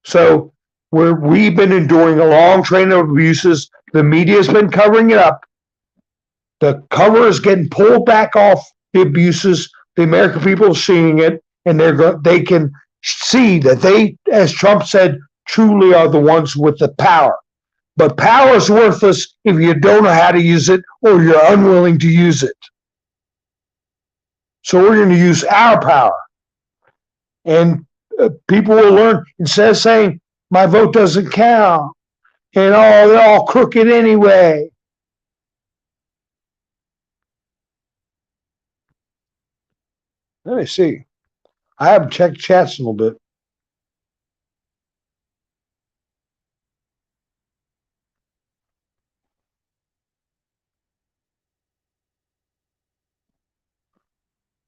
So where we've been enduring a long train of abuses. The media's been covering it up. The cover is getting pulled back off the abuses. The American people are seeing it, and they can see that they, as Trump said, truly are the ones with the power. But power is worthless if you don't know how to use it or you're unwilling to use it. So we're going to use our power. And people will learn, instead of saying, my vote doesn't count, and they're all crooked anyway. Let me see. I haven't checked chats in a little bit.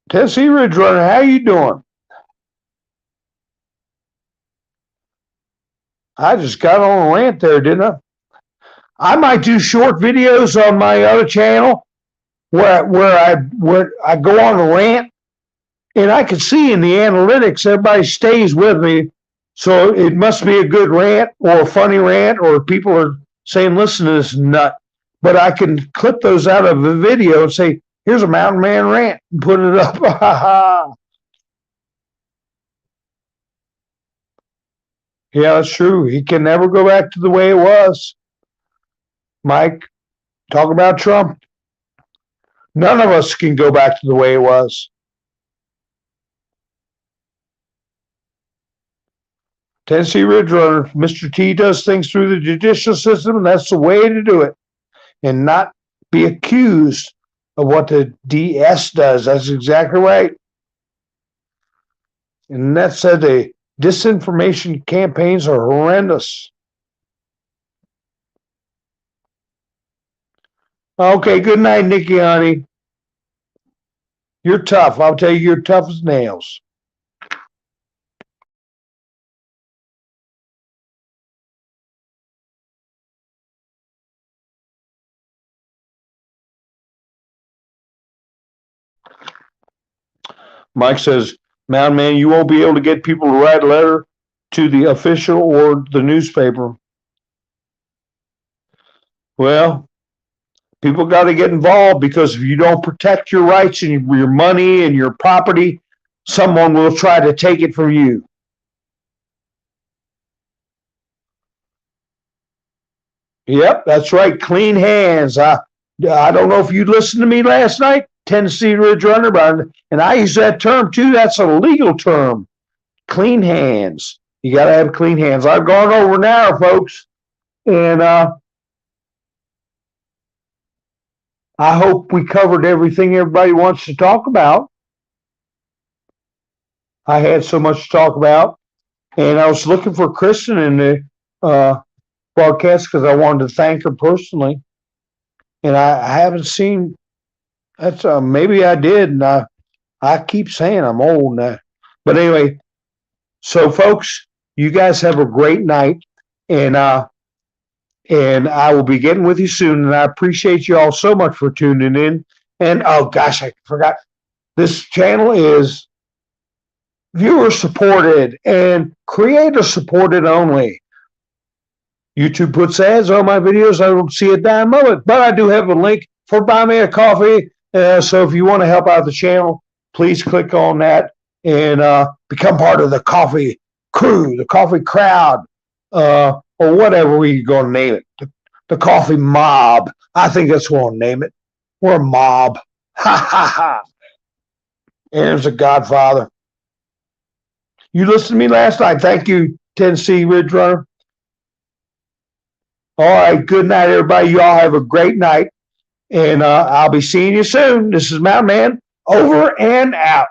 Tennessee Ridge Runner, how you doing? I just got on a rant there, didn't I? I might do short videos on my other channel where I go on a rant, and I can see in the analytics everybody stays with me, so it must be a good rant or a funny rant, or people are saying, listen to this nut. But I can clip those out of the video and say, here's a mountain man rant, and put it up. Yeah, that's true. He can never go back to the way it was. Mike, talk about Trump. None of us can go back to the way it was. Tennessee Ridge Runner, Mr. T does things through the judicial system, and that's the way to do it, and not be accused of what the DS does. That's exactly right. And that said, the disinformation campaigns are horrendous. Okay, good night, Nikki, honey. You're tough. I'll tell you, you're tough as nails. Mike says, Mountain Man, you won't be able to get people to write a letter to the official or the newspaper. Well, people got to get involved, because if you don't protect your rights and your money and your property, someone will try to take it from you. Yep, that's right. Clean hands. I don't know if you listened to me last night, Tennessee Ridge Runner, and I use that term too. That's a legal term. Clean hands. You got to have clean hands. I've gone over an hour, folks, and I hope we covered everything everybody wants to talk about. I had so much to talk about, and I was looking for Kristen in the broadcast because I wanted to thank her personally, and I haven't seen. That's maybe I did, and I keep saying I'm old now, but anyway. So, folks, you guys have a great night, and I will be getting with you soon. And I appreciate you all so much for tuning in. And oh gosh, I forgot. This channel is viewer supported and creator supported only. YouTube puts ads on my videos. I don't see a dime of it, but I do have a link for Buy Me a Coffee. So if you want to help out the channel, please click on that and become part of the coffee crew, the coffee crowd, or whatever we're going to name it. The coffee mob. I think that's what we'll name it. We're a mob. Ha ha ha. And there's a Godfather. You listened to me last night. Thank you, Tennessee Ridge Runner. All right. Good night, everybody. You all have a great night. And I'll be seeing you soon. This is Mountain Man, over and out.